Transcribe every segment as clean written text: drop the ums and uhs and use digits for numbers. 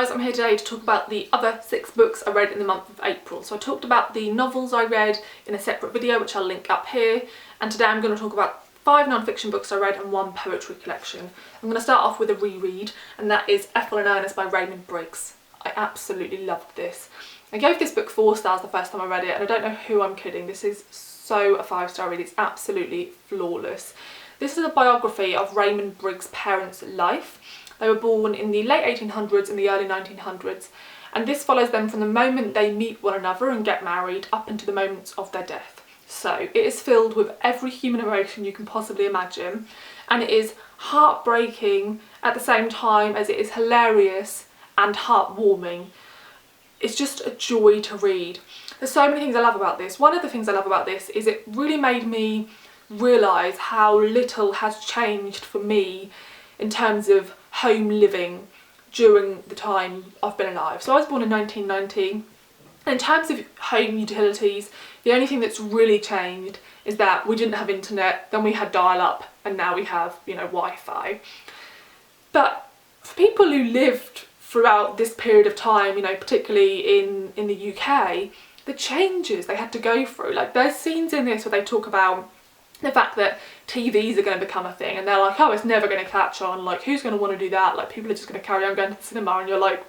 guys, I'm here today to talk about the other 6 books I read in the month of April. So I talked about the novels I read in a separate video, which I'll link up here, and today I'm going to talk about 5 non-fiction books I read and 1 poetry collection. I'm going to start off with a reread, and that is Ethel and Ernest by Raymond Briggs. I absolutely loved this. I gave this book 4 stars the first time I read it, and I don't know who I'm kidding, this is so a 5-star read, it's absolutely flawless. This is a biography of Raymond Briggs' parents' life. They were born in the late 1800s and the early 1900s, and this follows them from the moment they meet one another and get married up into the moments of their death. So it is filled with every human emotion you can possibly imagine, and it is heartbreaking at the same time as it is hilarious and heartwarming. It's just a joy to read. There's so many things I love about this. One of the things I love about this is it really made me realise how little has changed for me in terms of home living during the time I've been alive. So I was born in 1990. In terms of home utilities, the only thing that's really changed is that we didn't have internet, then we had dial-up, and now we have, Wi-Fi. But for people who lived throughout this period of time, particularly in the UK, the changes they had to go through, like there's scenes in this where they talk about the fact that TVs are going to become a thing, and they're like, oh, it's never going to catch on, like who's going to want to do that, like people are just going to carry on going to the cinema, and you're like,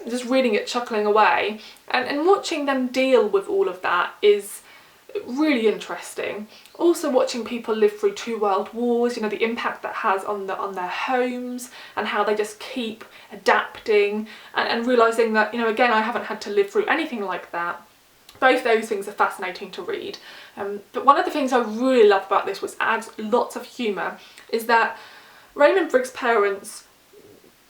just reading it, chuckling away, and watching them deal with all of that is really interesting. Also watching people live through 2 world wars, the impact that has on their homes, and how they just keep adapting, and realising that, again, I haven't had to live through anything like that. Both those things are fascinating to read. But one of the things I really loved about this, which adds lots of humour, is that Raymond Briggs' parents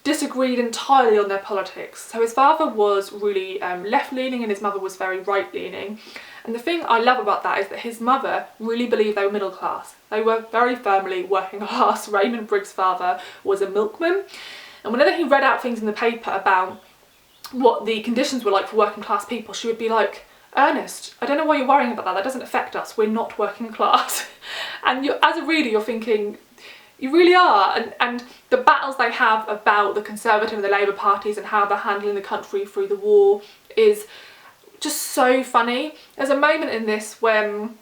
disagreed entirely on their politics. So his father was really left-leaning and his mother was very right-leaning. And the thing I love about that is that his mother really believed they were middle class. They were very firmly working class. Raymond Briggs' father was a milkman. And whenever he read out things in the paper about what the conditions were like for working class people, she would be like, Ernest, I don't know why you're worrying about that, that doesn't affect us, we're not working class. And as a reader you're thinking, you really are, and the battles they have about the Conservative and the Labour parties and how they're handling the country through the war is just so funny. There's a moment in this when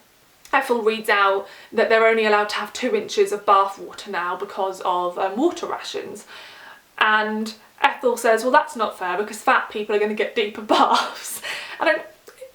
Ethel reads out that they're only allowed to have 2 inches of bath water now because of water rations, and Ethel says, well, that's not fair because fat people are going to get deeper baths.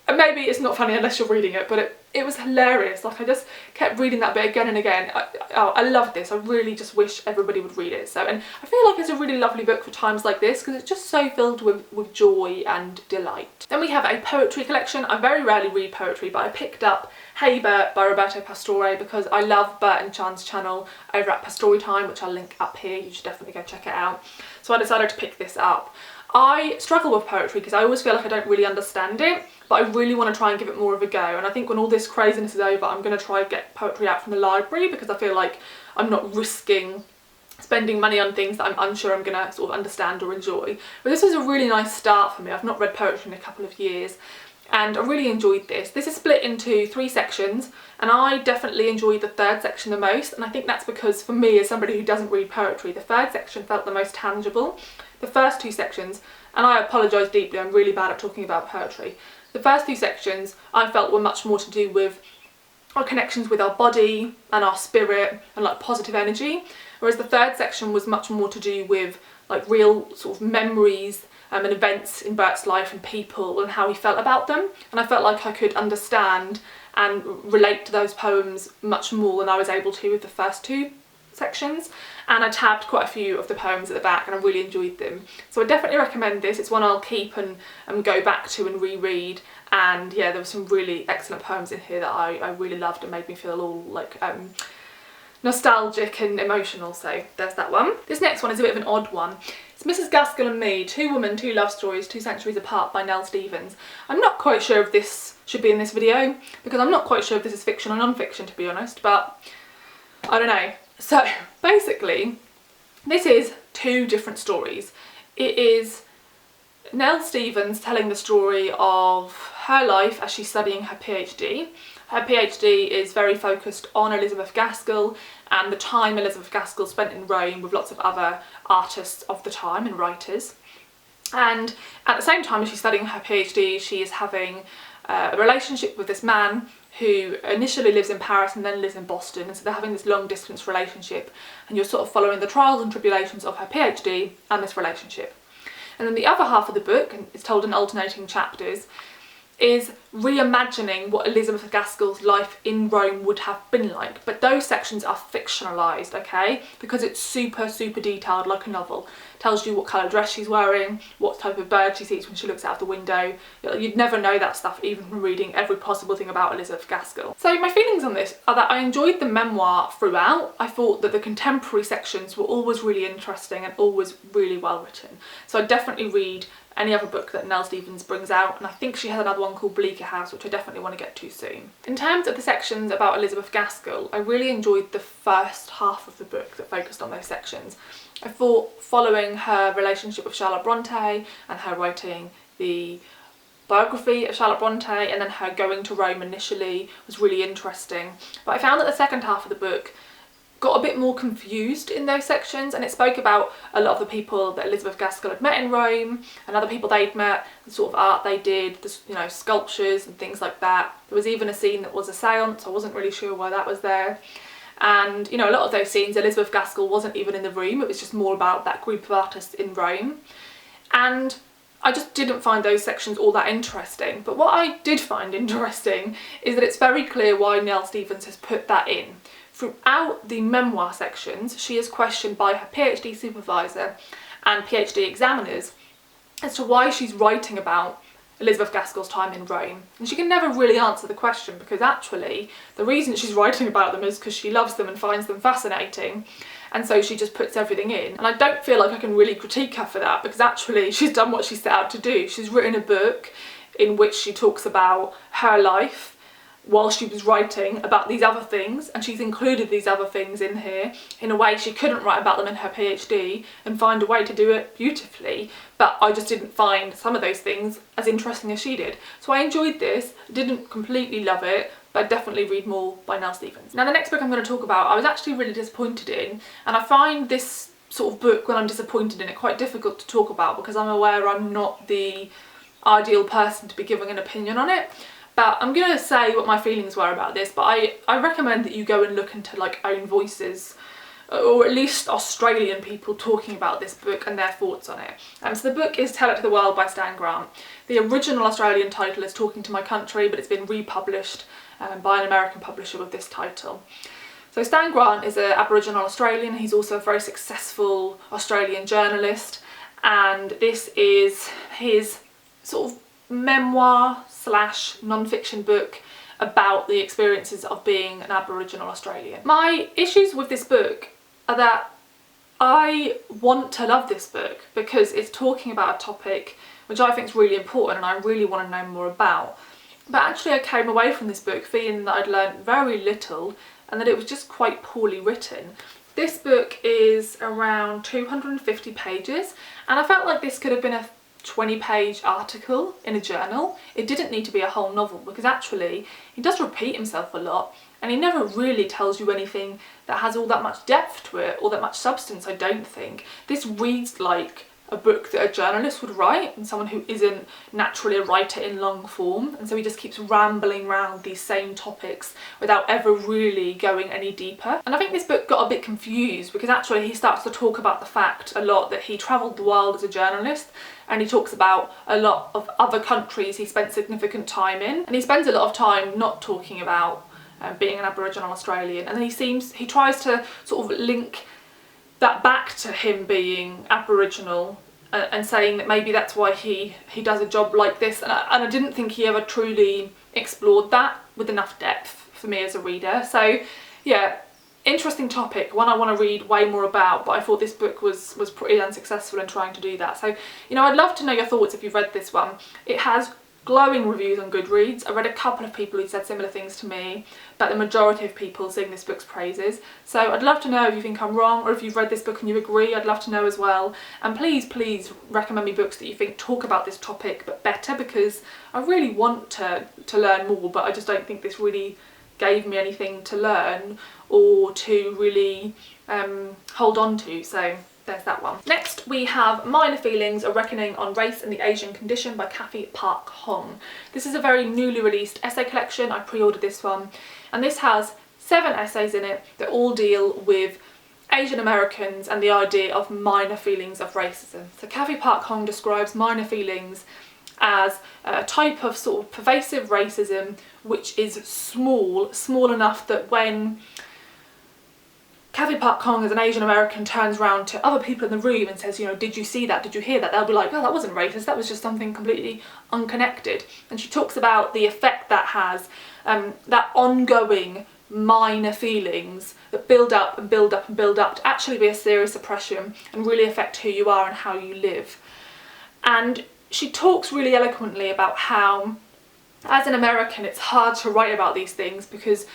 And maybe it's not funny unless you're reading it, but it was hilarious. Like, I just kept reading that bit again and again. I loved this. I really just wish everybody would read it. So, and I feel like it's a really lovely book for times like this because it's just so filled with joy and delight. Then we have a poetry collection. I very rarely read poetry, but I picked up Hey Bert by Roberto Pastore because I love Bert and Chan's channel over at Pastore Time, which I'll link up here. You should definitely go check it out. So I decided to pick this up. I struggle with poetry because I always feel like I don't really understand it, but I really want to try and give it more of a go, and I think when all this craziness is over I'm going to try and get poetry out from the library because I feel like I'm not risking spending money on things that I'm unsure I'm going to sort of understand or enjoy. But this was a really nice start for me. I've not read poetry in a couple of years and I really enjoyed this. This is split into 3 sections and I definitely enjoyed the 3rd section the most, and I think that's because for me as somebody who doesn't read poetry, the 3rd section felt the most tangible. The first 2 sections, and I apologise deeply, I'm really bad at talking about poetry. The first 2 sections I felt were much more to do with our connections with our body and our spirit and like positive energy, whereas the 3rd section was much more to do with like real sort of memories and events in Bert's life and people and how he felt about them, and I felt like I could understand and relate to those poems much more than I was able to with the first 2 sections, and I tabbed quite a few of the poems at the back and I really enjoyed them. So I definitely recommend this. It's one I'll keep and go back to and reread, and yeah, there were some really excellent poems in here that I really loved and made me feel all like nostalgic and emotional, so there's that one. This next one is a bit of an odd one. It's Mrs. Gaskell and Me, 2 Women, 2 Love Stories, 2 Centuries Apart by Nell. I'm not quite sure if this should be in this video because I'm not quite sure if this is fiction or non-fiction, to be honest, but I don't know. So basically this is 2 different stories. It is Nell Stevens telling the story of her life as she's studying her PhD. Her PhD is very focused on Elizabeth Gaskell and the time Elizabeth Gaskell spent in Rome with lots of other artists of the time and writers. And at the same time as she's studying her PhD, she is having a relationship with this man who initially lives in Paris and then lives in Boston, and so they're having this long distance relationship, and you're sort of following the trials and tribulations of her PhD and this relationship. And then the other half of the book, and it's told in alternating chapters, is reimagining what Elizabeth Gaskell's life in Rome would have been like. But those sections are fictionalised, okay? Because it's super, super detailed, like a novel. Tells you what colour dress she's wearing, what type of bird she sees when she looks out the window. You'd never know that stuff even from reading every possible thing about Elizabeth Gaskell. So my feelings on this are that I enjoyed the memoir throughout. I thought that the contemporary sections were always really interesting and always really well written. So I'd definitely read any other book that Nell Stevens brings out, and I think she has another one called Bleaker House, which I definitely want to get to soon. In terms of the sections about Elizabeth Gaskell, I really enjoyed the first half of the book that focused on those sections. I thought following her relationship with Charlotte Bronte and her writing the biography of Charlotte Bronte and then her going to Rome initially was really interesting. But I found that the second half of the book got a bit more confused in those sections, and it spoke about a lot of the people that Elizabeth Gaskell had met in Rome and other people they'd met, the sort of art they did, the sculptures and things like that. There was even a scene that was a seance. I wasn't really sure why that was there. And a lot of those scenes, Elizabeth Gaskell wasn't even in the room, it was just more about that group of artists in Rome. And I just didn't find those sections all that interesting. But what I did find interesting is that it's very clear why Nell Stevens has put that in. Throughout the memoir sections, she is questioned by her PhD supervisor and PhD examiners as to why she's writing about Elizabeth Gaskell's time in Rome. And she can never really answer the question, because actually the reason she's writing about them is because she loves them and finds them fascinating, and so she just puts everything in. And I don't feel like I can really critique her for that, because actually she's done what she set out to do. She's written a book in which she talks about her life while she was writing about these other things, and she's included these other things in here in a way she couldn't write about them in her PhD and find a way to do it beautifully. But I just didn't find some of those things as interesting as she did. So I enjoyed this, didn't completely love it, but I'd definitely read more by Nell Stevens. Now the next book I'm going to talk about I was actually really disappointed in, and I find this sort of book when I'm disappointed in it quite difficult to talk about because I'm aware I'm not the ideal person to be giving an opinion on it. But I'm going to say what my feelings were about this, but I recommend that you go and look into like own voices, or at least Australian people talking about this book and their thoughts on it. So the book is Tell It to the World by Stan Grant. The original Australian title is Talking to My Country, but it's been republished by an American publisher with this title. So Stan Grant is an Aboriginal Australian. He's also a very successful Australian journalist, and this is his sort of memoir / non-fiction book about the experiences of being an Aboriginal Australian. My issues with this book are that I want to love this book because it's talking about a topic which I think is really important and I really want to know more about. But actually I came away from this book feeling that I'd learned very little and that it was just quite poorly written. This book is around 250 pages, and I felt like this could have been a 20-page article in a journal. It didn't need to be a whole novel, because actually he does repeat himself a lot and he never really tells you anything that has all that much depth to it or that much substance, I don't think. This reads like a book that a journalist would write, and someone who isn't naturally a writer in long form, and so he just keeps rambling around these same topics without ever really going any deeper. And I think this book got a bit confused because actually he starts to talk about the fact a lot that he travelled the world as a journalist, and he talks about a lot of other countries he spent significant time in, and he spends a lot of time not talking about being an Aboriginal Australian, and then he tries to sort of link that back to him being Aboriginal and saying that maybe that's why he does a job like this, and I didn't think he ever truly explored that with enough depth for me as a reader. So yeah, interesting topic, one I want to read way more about, but I thought this book was pretty unsuccessful in trying to do that. So I'd love to know your thoughts if you've read this one. It has glowing reviews on Goodreads. I read a couple of people who said similar things to me, but the majority of people sing this book's praises. So I'd love to know if you think I'm wrong, or if you've read this book and you agree. I'd love to know as well. And please recommend me books that you think talk about this topic but better, because I really want to learn more, but I just don't think this really gave me anything to learn or to really hold on to. So there's that one. Next we have Minor Feelings, A Reckoning on Race and the Asian Condition by Cathy Park Hong. This is a very newly released essay collection. I pre-ordered this one, and this has 7 essays in it that all deal with Asian Americans and the idea of minor feelings of racism. So Cathy Park Hong describes minor feelings as a type of sort of pervasive racism which is small enough that when Cathy Park Hong as an Asian American turns around to other people in the room and says, you know, did you see that, did you hear that, they'll be like, oh, that wasn't racist, that was just something completely unconnected. And she talks about the effect that has, that ongoing minor feelings that build up and build up and build up to actually be a serious oppression and really affect who you are and how you live. And she talks really eloquently about how, as an American, it's hard to write about these things because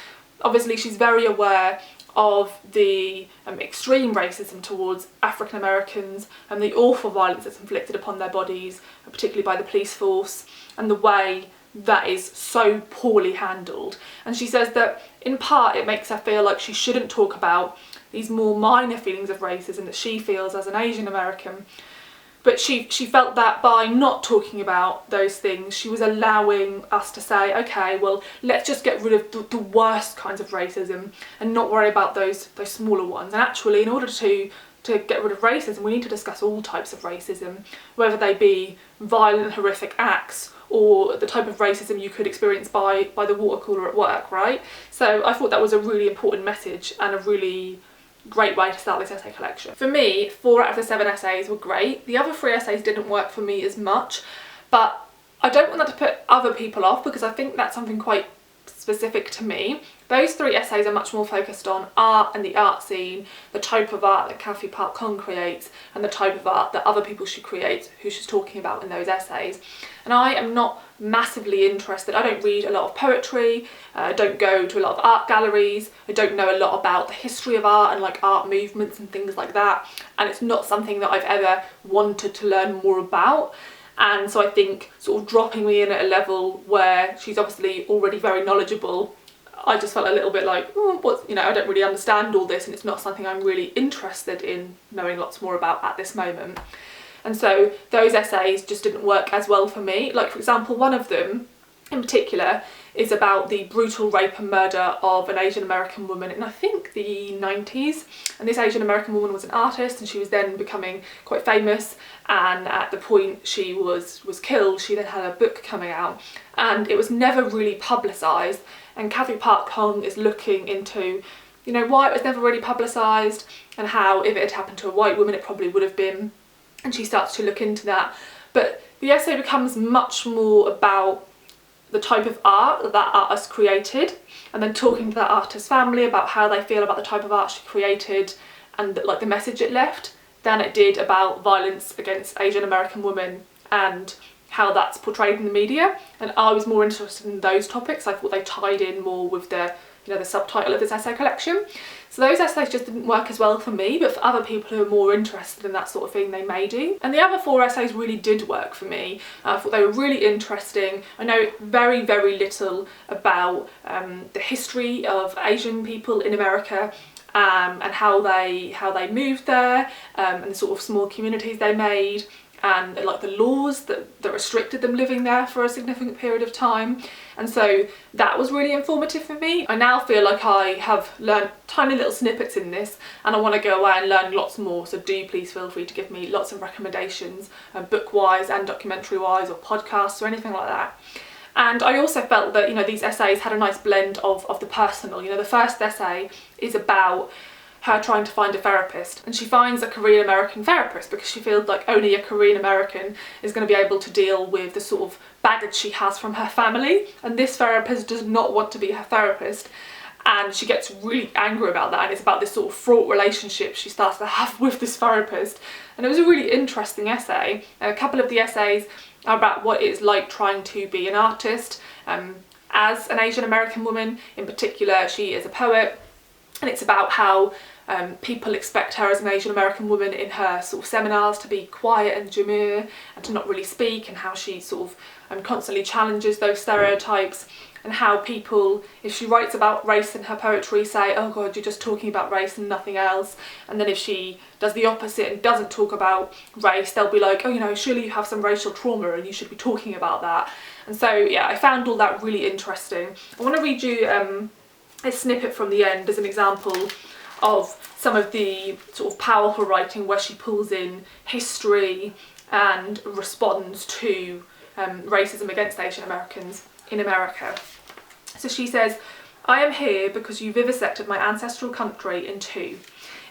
obviously she's very aware of the extreme racism towards African Americans and the awful violence that's inflicted upon their bodies, particularly by the police force, and the way that is so poorly handled. And she says that in part it makes her feel like she shouldn't talk about these more minor feelings of racism that she feels as an Asian American. But she felt that by not talking about those things, she was allowing us to say, okay, well, let's just get rid of the worst kinds of racism and not worry about those smaller ones. And actually, in order to get rid of racism, we need to discuss all types of racism, whether they be violent, horrific acts or the type of racism you could experience by the water cooler at work, right? So I thought that was a really important message and a really great way to start this essay collection. For me, 4 out of the 7 essays were great. The other 3 essays didn't work for me as much, but I don't want that to put other people off because I think that's something quite specific to me. Those 3 essays are much more focused on art and the art scene, the type of art that Cathy Park Hong creates and the type of art that other people she creates who she's talking about in those essays. And I am not massively interested. I don't read a lot of poetry, I don't go to a lot of art galleries, I don't know a lot about the history of art and like art movements and things like that, and it's not something that I've ever wanted to learn more about. And so I think sort of dropping me in at a level where she's obviously already very knowledgeable, I just felt a little bit like, oh, what, you know, I don't really understand all this and it's not something I'm really interested in knowing lots more about at this moment. And so those essays just didn't work as well for me. Like, for example, one of them in particular is about the brutal rape and murder of an Asian American woman in, I think, the 90s. And this Asian American woman was an artist and she was then becoming quite famous, and at the point she was killed, she then had a book coming out and it was never really publicised. And Cathy Park Hong is looking into, you know, why it was never really publicised and how if it had happened to a white woman it probably would have been. And she starts to look into that. But the essay becomes much more about the type of art that that artist created, and then talking to that artist's family about how they feel about the type of art she created and like the message it left, than it did about violence against Asian American women and how that's portrayed in the media. And I was more interested in those topics. I thought they tied in more with the, you know, the subtitle of this essay collection. So those essays just didn't work as well for me, but for other people who are more interested in that sort of thing, they may do. And the other 4 essays really did work for me. I thought they were really interesting. I know very, very little about the history of Asian people in America and how they moved there, and the sort of small communities they made, and like the laws that restricted them living there for a significant period of time. And so that was really informative for me. I now feel like I have learned tiny little snippets in this and I want to go away and learn lots more, so do please feel free to give me lots of recommendations, book-wise and documentary-wise or podcasts or anything like that. And I also felt that, you know, these essays had a nice blend of the personal. You know, the first essay is about her trying to find a therapist, and she finds a Korean American therapist because she feels like only a Korean American is going to be able to deal with the sort of baggage she has from her family, and this therapist does not want to be her therapist. and she gets really angry about that, and it's about this sort of fraught relationship she starts to have with this therapist. And it was a really interesting essay. A couple of the essays are about what it's like trying to be an artist as an Asian American woman. In particular, she is a poet, and it's about how people expect her as an Asian American woman in her sort of seminars to be quiet and demure and to not really speak, and how she sort of constantly challenges those stereotypes, and how people, if she writes about race in her poetry, say, oh god, you're just talking about race and nothing else. And then if she does the opposite and doesn't talk about race, they'll be like, oh, you know, surely you have some racial trauma and you should be talking about that. And so yeah, I found all that really interesting. I want to read you a snippet from the end as an example of some of the sort of powerful writing where she pulls in history and responds to racism against Asian Americans in America. So she says, I am here because you vivisected my ancestral country in two.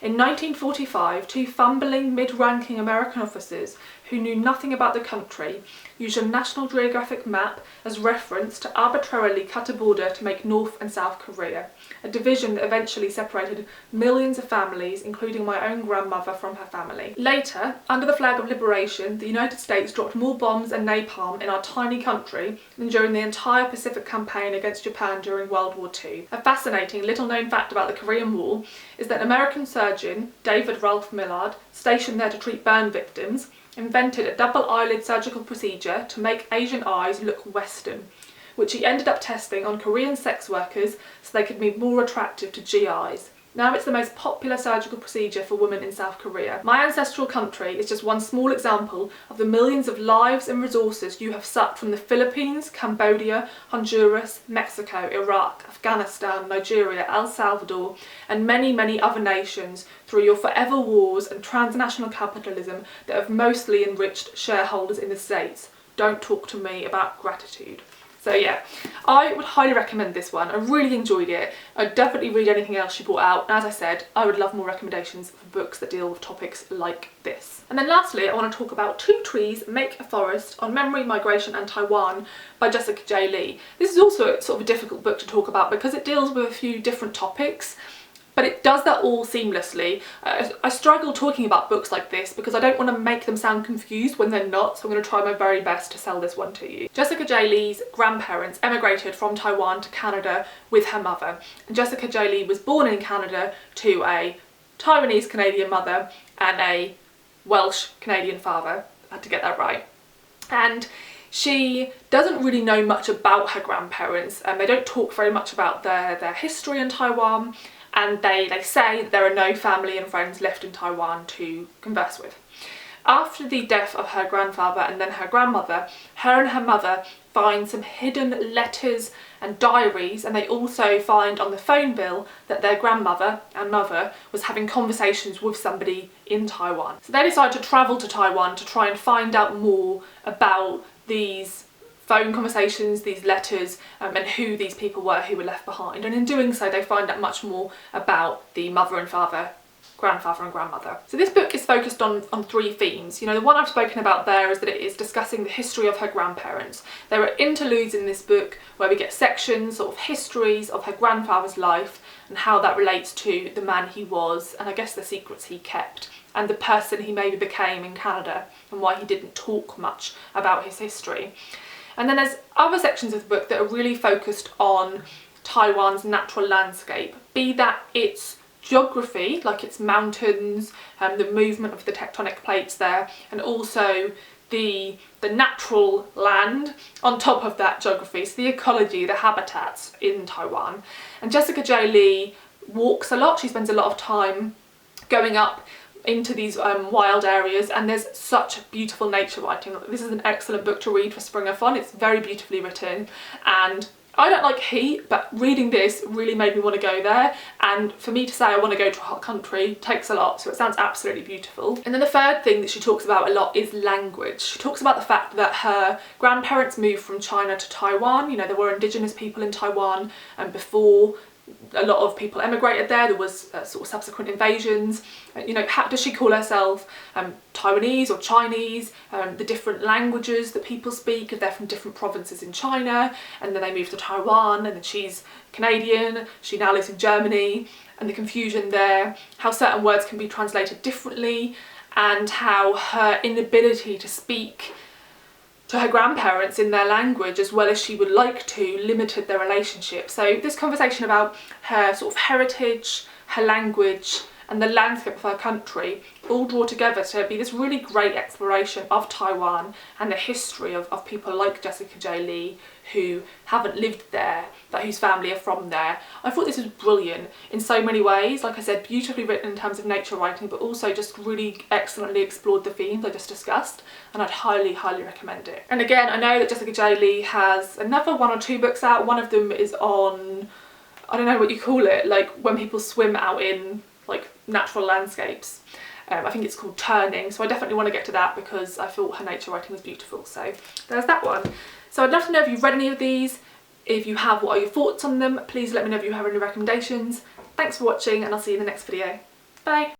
In 1945, two fumbling mid-ranking American officers who knew nothing about the country used a National Geographic map as reference to arbitrarily cut a border to make North and South Korea, a division that eventually separated millions of families, including my own grandmother, from her family. Later, under the flag of liberation, the United States dropped more bombs and napalm in our tiny country than during the entire Pacific campaign against Japan during World War II. A fascinating, little-known fact about the Korean War is that an American surgeon, David Ralph Millard, stationed there to treat burn victims, invented a double-eyelid surgical procedure to make Asian eyes look Western, which he ended up testing on Korean sex workers so they could be more attractive to GIs. Now it's the most popular surgical procedure for women in South Korea. My ancestral country is just one small example of the millions of lives and resources you have sucked from the Philippines, Cambodia, Honduras, Mexico, Iraq, Afghanistan, Nigeria, El Salvador, and many, many other nations through your forever wars and transnational capitalism that have mostly enriched shareholders in the States. Don't talk to me about gratitude. So yeah, I would highly recommend this one. I really enjoyed it. I'd definitely read anything else she brought out. And as I said, I would love more recommendations for books that deal with topics like this. And then lastly, I want to talk about Two Trees Make a Forest on Memory, Migration and Taiwan by Jessica J. Lee. This is also sort of a difficult book to talk about because it deals with a few different topics, but it does that all seamlessly. I struggle talking about books like this because I don't want to make them sound confused when they're not, so I'm going to try my very best to sell this one to you. Jessica J. Lee's grandparents emigrated from Taiwan to Canada with her mother, and Jessica J. Lee was born in Canada to a Taiwanese Canadian mother and a Welsh Canadian father. I had to get that right. And she doesn't really know much about her grandparents, and they don't talk very much about their history in Taiwan. And they say that there are no family and friends left in Taiwan to converse with. After the death of her grandfather and then her grandmother, her and her mother find some hidden letters and diaries, and they also find on the phone bill that their grandmother and mother was having conversations with somebody in Taiwan. So they decide to travel to Taiwan to try and find out more about these phone conversations, these letters, and who these people were who were left behind. And in doing so, they find out much more about the mother and father, grandfather and grandmother. So this book is focused on three themes. You know, the one I've spoken about there is that it is discussing the history of her grandparents. There are interludes in this book where we get sections, sort of histories of her grandfather's life and how that relates to the man he was, and I guess the secrets he kept, and the person he maybe became in Canada, and why he didn't talk much about his history. And then there's other sections of the book that are really focused on Taiwan's natural landscape, be that its geography, like its mountains, the movement of the tectonic plates there, and also the natural land on top of that geography, so the ecology, the habitats in Taiwan. And Jessica J. Lee walks a lot. She spends a lot of time going up into these wild areas, and there's such beautiful nature writing. This is an excellent book to read for spring or fun. It's very beautifully written, and I don't like heat, but reading this really made me want to go there, and for me to say I want to go to a hot country takes a lot, so it sounds absolutely beautiful. And then the third thing that she talks about a lot is language. She talks about the fact that her grandparents moved from China to Taiwan. You know, there were indigenous people in Taiwan before a lot of people emigrated there. There was sort of subsequent invasions. You know, how does she call herself? Taiwanese or Chinese? The different languages that people speak, if they're from different provinces in China, and then they move to Taiwan, and then she's Canadian, she now lives in Germany, and the confusion there, how certain words can be translated differently, and how her inability to speak to her grandparents in their language as well as she would like to limited their relationship. So this conversation about her sort of heritage, her language and the landscape of her country all draw together to be this really great exploration of Taiwan and the history of people like Jessica J. Lee who haven't lived there, but whose family are from there. I thought this was brilliant in so many ways. Like I said, beautifully written in terms of nature writing, but also just really excellently explored the themes I just discussed, and I'd highly, highly recommend it. And again, I know that Jessica J. Lee has another 1 or 2 books out. One of them is on, I don't know what you call it, like when people swim out in like natural landscapes. I think it's called Turning, so I definitely want to get to that because I thought her nature writing was beautiful. So there's that one. So I'd love to know if you've read any of these. If you have, what are your thoughts on them? Please let me know if you have any recommendations. Thanks for watching, and I'll see you in the next video. Bye!